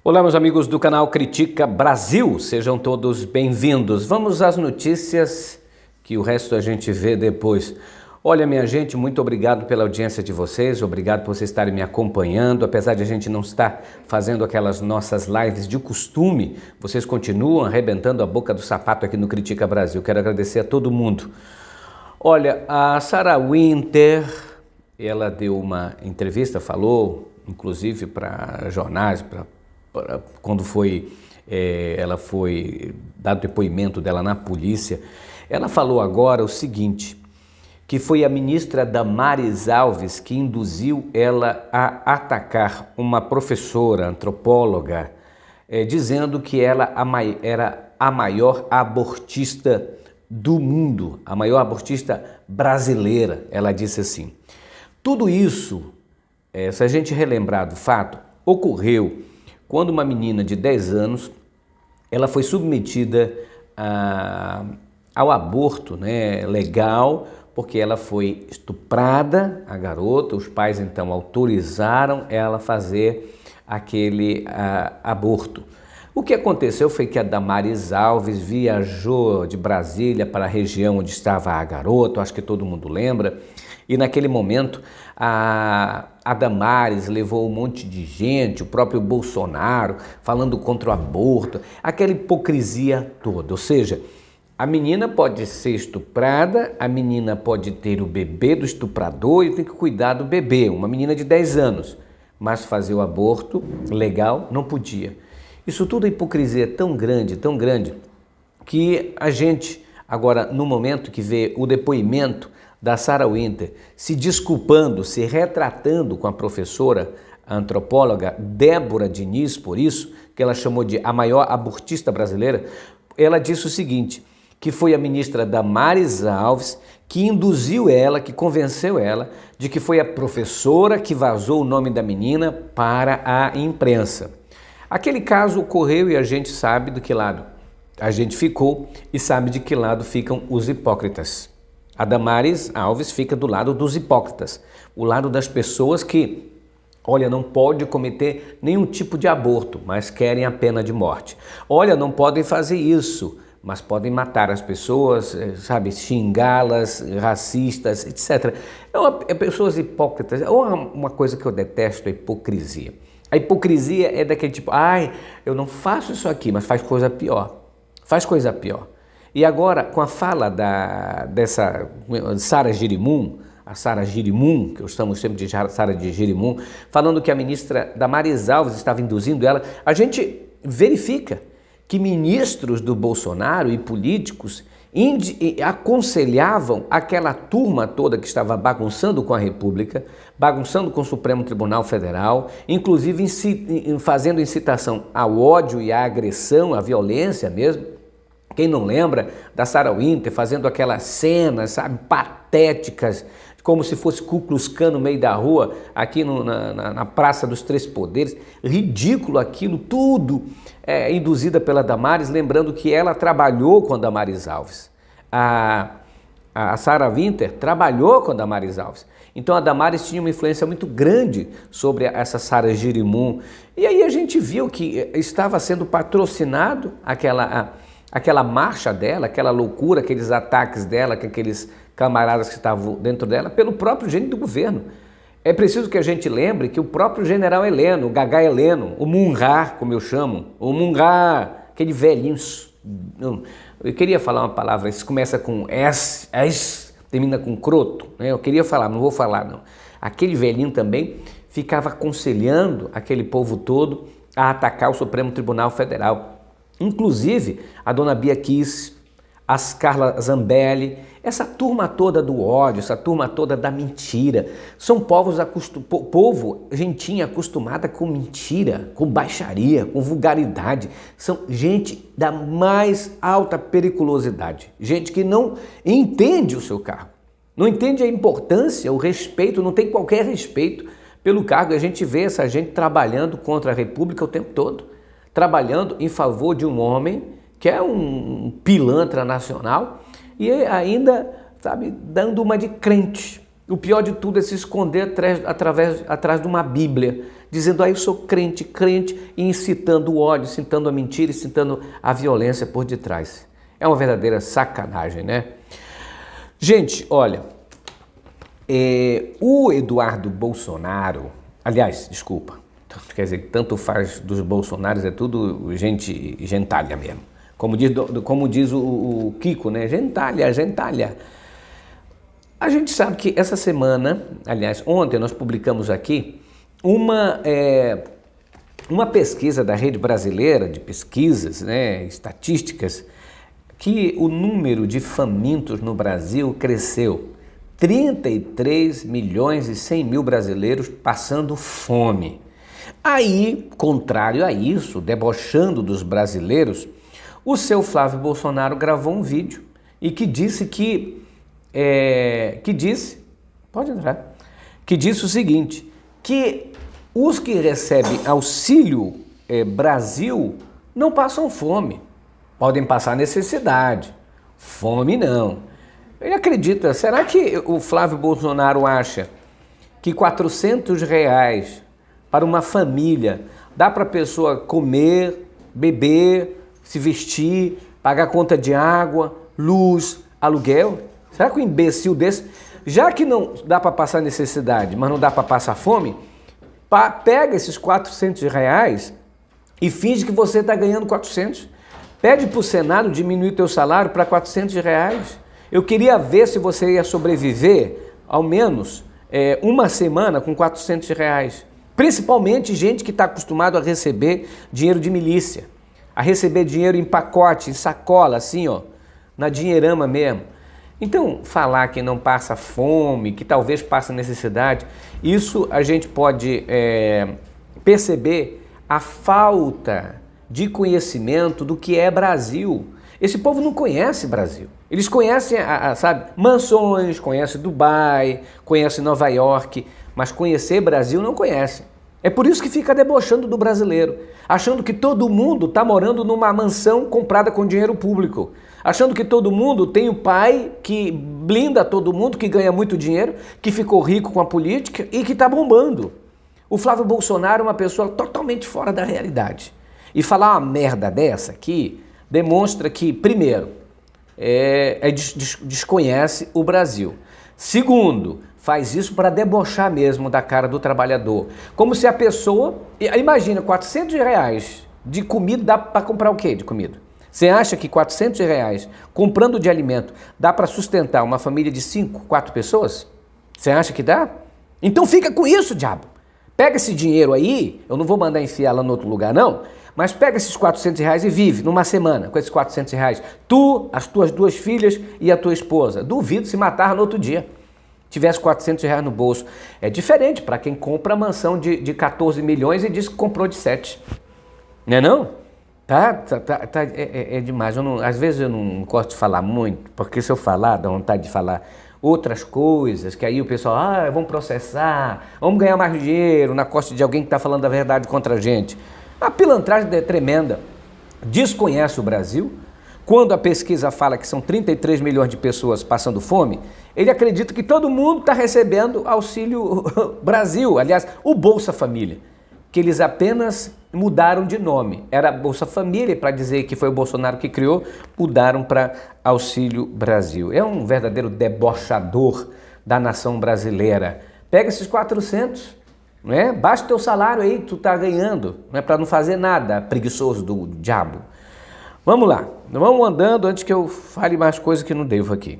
Olá, meus amigos do canal Critica Brasil, sejam todos bem-vindos. Vamos às notícias que o resto a gente vê depois. Olha, minha gente, muito obrigado pela audiência de vocês, obrigado por vocês estarem me acompanhando. Apesar de a gente não estar fazendo aquelas nossas lives de costume, vocês continuam arrebentando a boca do sapato aqui no Critica Brasil. Quero agradecer a todo mundo. Olha, a Sarah Winter, ela deu uma entrevista, falou, inclusive para jornais, quando ela foi dar o depoimento dela na polícia, ela falou agora o seguinte, que foi a ministra Damares Alves que induziu ela a atacar uma professora antropóloga, dizendo que ela era a maior abortista do mundo, a maior abortista brasileira. Ela disse assim, tudo isso, se a gente relembrar do fato, ocorreu quando uma menina de 10 anos, ela foi submetida ao aborto, né, legal, porque ela foi estuprada, a garota, os pais então autorizaram ela a fazer aquele aborto. O que aconteceu foi que a Damares Alves viajou de Brasília para a região onde estava a garota, acho que todo mundo lembra, e naquele momento a Damares levou um monte de gente, o próprio Bolsonaro falando contra o aborto, aquela hipocrisia toda, ou seja, a menina pode ser estuprada, a menina pode ter o bebê do estuprador e tem que cuidar do bebê, uma menina de 10 anos, mas fazer o aborto legal não podia. Isso tudo é hipocrisia tão grande, que a gente agora no momento que vê o depoimento da Sarah Winter se desculpando, se retratando com a professora antropóloga Débora Diniz, por isso que ela chamou de a maior abortista brasileira, ela disse o seguinte, que foi a ministra Damares Alves que induziu ela, que convenceu ela de que foi a professora que vazou o nome da menina para a imprensa. Aquele caso ocorreu e a gente sabe do que lado a gente ficou e sabe de que lado ficam os hipócritas. A Damares Alves fica do lado dos hipócritas, o lado das pessoas que, olha, não pode cometer nenhum tipo de aborto, mas querem a pena de morte. Olha, não podem fazer isso, mas podem matar as pessoas, sabe, xingá-las, racistas, etc. Pessoas hipócritas. Uma coisa que eu detesto é a hipocrisia. A hipocrisia é daquele tipo, eu não faço isso aqui, mas faz coisa pior. Faz coisa pior. E agora, com a fala dessa Sara Jerimum, a Sara Jerimum, que eu chamo sempre de Sara de Jerimum, falando que a ministra Damares Alves estava induzindo ela, a gente verifica que ministros do Bolsonaro e políticos aconselhavam aquela turma toda que estava bagunçando com a República, bagunçando com o Supremo Tribunal Federal, inclusive fazendo incitação ao ódio e à agressão, à violência mesmo. Quem não lembra da Sarah Winter fazendo aquelas cenas, sabe, patéticas, como se fosse Ku Klux Klan no meio da rua, aqui na Praça dos Três Poderes, ridículo aquilo, tudo induzida pela Damares, lembrando que ela trabalhou com a Damares Alves. A Sarah Winter trabalhou com a Damares Alves. Então a Damares tinha uma influência muito grande sobre essa Sara Jerimum. E aí a gente viu que estava sendo patrocinado aquela marcha dela, aquela loucura, aqueles ataques dela, com aqueles camaradas que estavam dentro dela, pelo próprio gente do governo. É preciso que a gente lembre que o próprio general Heleno, o Gagá Heleno, o Munhá, como eu chamo, o Munhá, aquele velhinho, eu queria falar uma palavra, isso começa com S, termina com croto, né? Eu queria falar, não vou falar não. Aquele velhinho também ficava aconselhando aquele povo todo a atacar o Supremo Tribunal Federal. Inclusive, a dona Bia Kicis, as Carla Zambelli, essa turma toda do ódio, essa turma toda da mentira, são povo gentinha acostumada com mentira, com baixaria, com vulgaridade, são gente da mais alta periculosidade, gente que não entende o seu cargo, não entende a importância, o respeito, não tem qualquer respeito pelo cargo, a gente vê essa gente trabalhando contra a República o tempo todo, trabalhando em favor de um homem que é um pilantra nacional e ainda, sabe, dando uma de crente. O pior de tudo é se esconder atrás de uma Bíblia, dizendo, eu sou crente, e incitando o ódio, incitando a mentira, incitando a violência por detrás. É uma verdadeira sacanagem, né? Gente, olha, o Eduardo Bolsonaro, aliás, desculpa, quer dizer, tanto faz dos Bolsonaros, é tudo gentalha mesmo. Como diz o Kiko, né? Gentalha. A gente sabe que essa semana, aliás, ontem nós publicamos aqui uma pesquisa da Rede Brasileira de Pesquisas, né, estatísticas, que o número de famintos no Brasil cresceu. 33 milhões e 100 mil brasileiros passando fome. Aí, contrário a isso, debochando dos brasileiros, o seu Flávio Bolsonaro gravou um vídeo e que disse o seguinte, que os que recebem Auxílio Brasil não passam fome, podem passar necessidade, fome não. Ele acredita, será que o Flávio Bolsonaro acha que R$400 para uma família dá para a pessoa comer, beber, se vestir, pagar conta de água, luz, aluguel? Será que um imbecil desse, já que não dá para passar necessidade, mas não dá para passar fome, pega esses R$400 e finge que você está ganhando 400. Pede para o Senado diminuir teu salário para R$400. Eu queria ver se você ia sobreviver, ao menos, uma semana com R$400. Principalmente gente que está acostumado a receber dinheiro de milícia, a receber dinheiro em pacote, em sacola, assim, ó, na dinheirama mesmo. Então, falar que não passa fome, que talvez passe necessidade, isso a gente pode perceber a falta de conhecimento do que é Brasil. Esse povo não conhece Brasil. Eles conhecem, sabe, mansões, conhecem Dubai, conhecem Nova York, mas conhecer Brasil não conhece. É por isso que fica debochando do brasileiro, achando que todo mundo está morando numa mansão comprada com dinheiro público, achando que todo mundo tem o pai que blinda todo mundo, que ganha muito dinheiro, que ficou rico com a política e que está bombando. O Flávio Bolsonaro é uma pessoa totalmente fora da realidade. E falar uma merda dessa aqui demonstra que, primeiro, desconhece o Brasil. Segundo, faz isso para debochar mesmo da cara do trabalhador. Como se a pessoa... Imagina, R$400 de comida dá para comprar o quê de comida? Você acha que R$400 comprando de alimento dá para sustentar uma família de 5, 4 pessoas? Você acha que dá? Então fica com isso, diabo. Pega esse dinheiro aí, eu não vou mandar enfiar lá no outro lugar não, mas pega esses R$400 e vive numa semana com esses R$400. Tu, as tuas 2 filhas e a tua esposa. Duvido se matar no outro dia. Tivesse R$400 no bolso. É diferente para quem compra a mansão de 14 milhões e diz que comprou de 7. Não é não? É demais. Às vezes eu não gosto de falar muito, porque se eu falar, dá vontade de falar outras coisas, que aí o pessoal, vamos processar, vamos ganhar mais dinheiro na costa de alguém que está falando a verdade contra a gente. A pilantragem é tremenda. Desconhece o Brasil. Quando a pesquisa fala que são 33 milhões de pessoas passando fome, ele acredita que todo mundo está recebendo Auxílio Brasil, aliás, o Bolsa Família, que eles apenas mudaram de nome. Era Bolsa Família, para dizer que foi o Bolsonaro que criou, mudaram para Auxílio Brasil. É um verdadeiro debochador da nação brasileira. Pega esses 400, não é? Baixa o teu salário aí que tu está ganhando, não é, para não fazer nada, preguiçoso do diabo. Vamos lá, vamos andando antes que eu fale mais coisas que não devo aqui.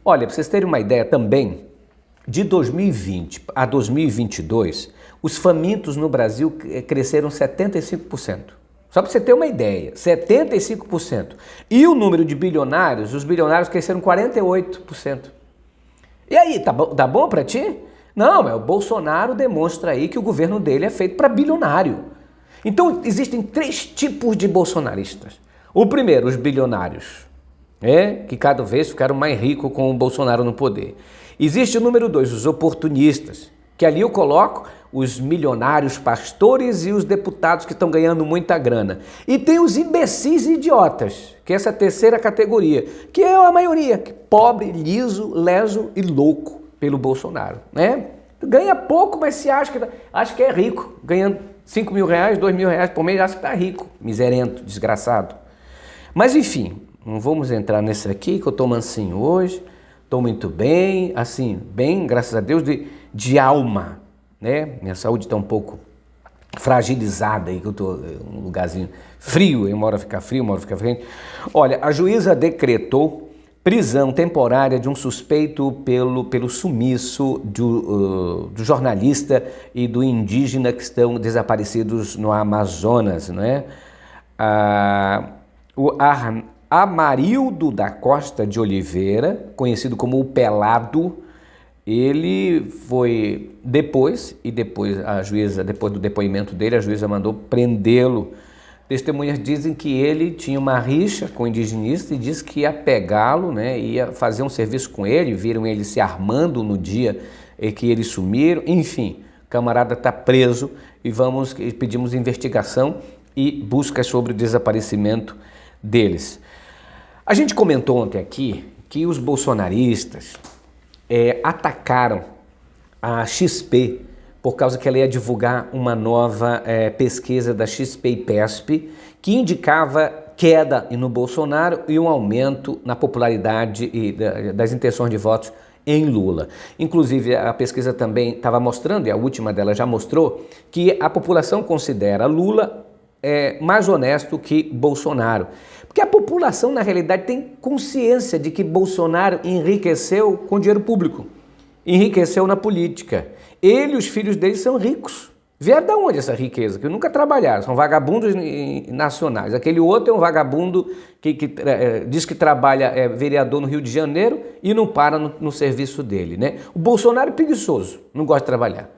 Olha, para vocês terem uma ideia também, de 2020 a 2022, os famintos no Brasil cresceram 75%. Só para você ter uma ideia, 75%. E o número de bilionários, os bilionários cresceram 48%. E aí, tá bom para ti? Não, o Bolsonaro demonstra aí que o governo dele é feito para bilionário. Então, existem 3 tipos de bolsonaristas. O primeiro, os bilionários, que cada vez ficaram mais ricos com o Bolsonaro no poder. Existe o número 2, os oportunistas, que ali eu coloco os milionários pastores e os deputados que estão ganhando muita grana. E tem os imbecis e idiotas, que é essa terceira categoria, que é a maioria, pobre, liso, leso e louco. pelo Bolsonaro, né? Ganha pouco, mas se acha que é rico, ganhando 5 mil reais, 2 mil reais por mês, acha que está rico, miserento, desgraçado. Mas enfim, não vamos entrar nesse aqui, que eu estou mansinho hoje, estou muito bem, assim, bem, graças a Deus, de alma, né? Minha saúde está um pouco fragilizada aí, que eu estou num lugarzinho frio, uma hora fica frio, uma hora fica quente. Olha, a juíza decretou prisão temporária de um suspeito pelo sumiço do jornalista e do indígena que estão desaparecidos no Amazonas, não é? O Amarildo da Costa de Oliveira, conhecido como o Pelado, ele foi depois a juíza, depois do depoimento dele, a juíza mandou prendê-lo. Testemunhas dizem que ele tinha uma rixa com o indigenista e diz que ia pegá-lo, né, ia fazer um serviço com ele, viram ele se armando no dia em que eles sumiram. Enfim, o camarada está preso e pedimos investigação e busca sobre o desaparecimento deles. A gente comentou ontem aqui que os bolsonaristas atacaram a XP por causa que ela ia divulgar uma nova pesquisa da XP e PESP que indicava queda no Bolsonaro e um aumento na popularidade e das intenções de votos em Lula. Inclusive, a pesquisa também estava mostrando, e a última dela já mostrou, que a população considera Lula mais honesto que Bolsonaro. Porque a população, na realidade, tem consciência de que Bolsonaro enriqueceu com dinheiro público, enriqueceu na política. Ele e os filhos dele são ricos. Vieram de onde essa riqueza? Que nunca trabalharam, são vagabundos nacionais. Aquele outro é um vagabundo que diz que trabalha, vereador no Rio de Janeiro e não para no serviço dele, né? O Bolsonaro é preguiçoso, não gosta de trabalhar.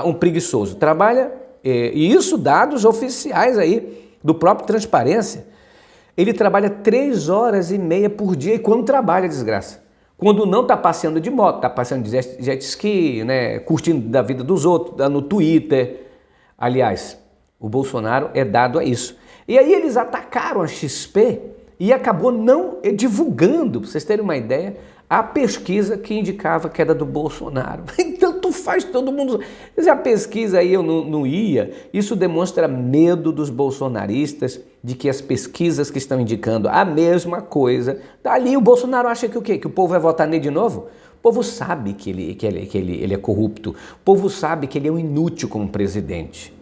Um preguiçoso trabalha, e isso dados oficiais aí do próprio Transparência. Ele trabalha 3 horas e meia por dia e quando trabalha, desgraça. Quando não está passeando de moto, está passeando de jet ski, né, curtindo da vida dos outros, no Twitter. Aliás, o Bolsonaro é dado a isso. E aí eles atacaram a XP e acabou não divulgando, para vocês terem uma ideia, a pesquisa que indicava a queda do Bolsonaro. Então tu faz todo mundo... Se a pesquisa aí eu não ia, isso demonstra medo dos bolsonaristas de que as pesquisas que estão indicando a mesma coisa, dali o Bolsonaro acha que o quê? Que o povo vai votar nele de novo? O povo sabe que ele é corrupto, o povo sabe que ele é um inútil como presidente.